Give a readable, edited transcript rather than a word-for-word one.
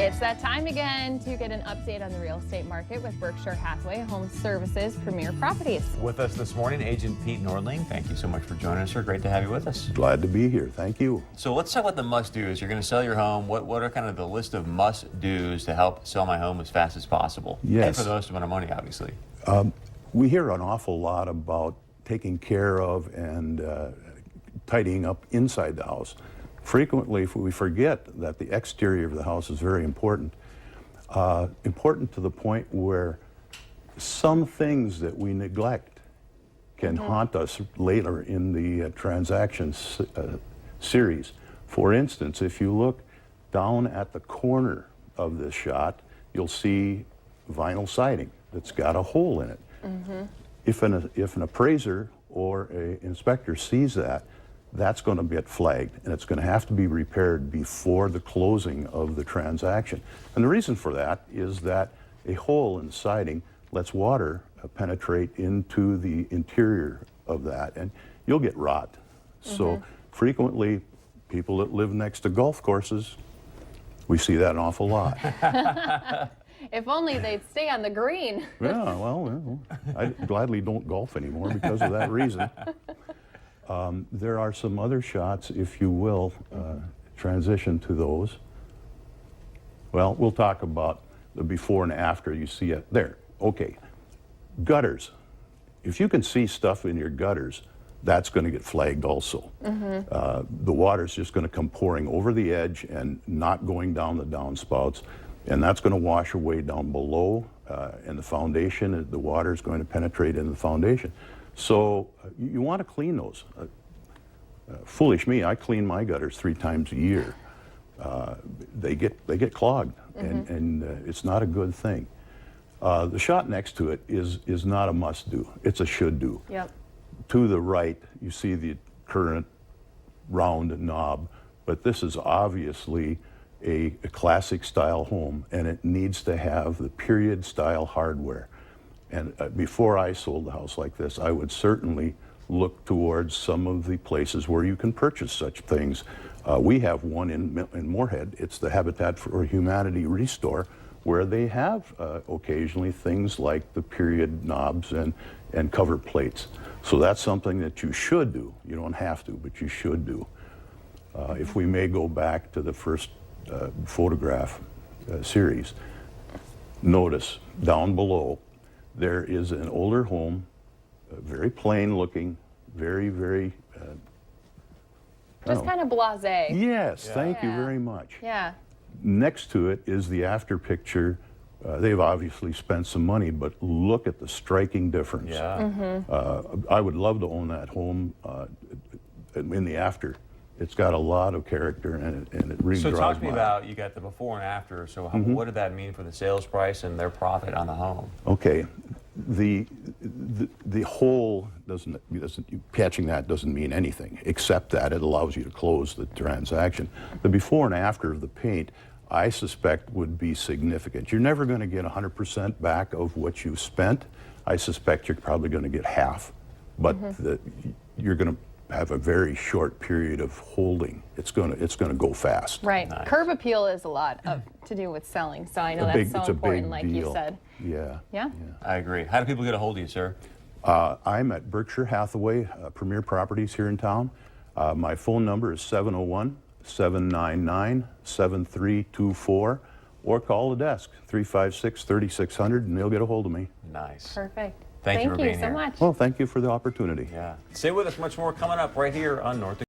It's that time again to get an update on the real estate market with Berkshire Hathaway Home Services Premier Properties. With us this morning, Agent Pete Nordling. Thank you so much for joining us, sir. Great to have you with us. Glad to be here. Thank you. So let's talk about the must-dos. You're going to sell your home. What are kind of the list of must-dos to help sell my home as fast as possible? Yes. And for the most amount of money, obviously. We hear an awful lot about taking care of and tidying up inside the house. Frequently, we forget that the exterior of the house is very important. Important to the point where some things that we neglect can haunt us later in the transaction series. For instance, if you look down at the corner of this shot, you'll see vinyl siding that's got a hole in it. If an appraiser or an inspector sees that, that's going to get flagged, and it's going to have to be repaired before the closing of the transaction. And the reason for that is that a hole in the siding lets water penetrate into the interior of that, and you'll get rot. So frequently, people that live next to golf courses, we see that an awful lot. If only they'd stay on the green. Yeah, well, I gladly don't golf anymore because of that reason. There are some other shots, if you will, transition to those. Well, we'll talk about the before and after. You see it there. Okay. Gutters. If you can see stuff in your gutters, that's going to get flagged also. The water's just going to come pouring over the edge and not going down the downspouts, and that's going to wash away down below, and the foundation, the water's going to penetrate into the foundation. So you want to clean those. Foolish me, I clean my gutters 3 times a year. They get clogged, and it's not a good thing. The shot next to it is not a must-do. It's a should-do. Yep. To the right, you see the current round knob, but this is obviously a classic style home, and it needs to have the period style hardware. And before I sold a house like this, I would certainly look towards some of the places where you can purchase such things. We have one in Moorhead. It's the Habitat for Humanity Restore, where they have occasionally things like the period knobs and cover plates. So that's something that you should do. You don't have to, but you should do. If we may go back to the first photograph series, notice down below, there is an older home, very plain looking, very, Just kind of blasé. yes, Yeah. thank you Yeah. very much. Yeah. Next to it is the after picture. They've obviously spent some money, but look at the striking difference. Yeah. I would love to own that home in the after. It's got a lot of character and it really So draws talk to me my eye. about, you got the before and after, so what did that mean for the sales price and their profit on the home? Okay, the whole doesn't catching that doesn't mean anything except that it allows you to close the transaction. The before and after of the paint, I suspect, would be significant. You're never going to get 100% back of what you spent. I suspect you're probably going to get half, but you're going to have a very short period of holding. It's going to go fast. Right. Nice. Curb appeal is a lot to do with selling, so I know It's that's a so important, big like you deal. said. Yeah. Yeah? I agree. How do people get a hold of you, sir? I'm at Berkshire Hathaway Premier Properties here in town. My phone number is 701-799-7324, or call the desk, 356-3600, and they'll get a hold of me. Nice. Perfect. Thank you for being so here. much. Well, thank you for the opportunity. Yeah. Stay with us. Much more coming up right here on North Dakota.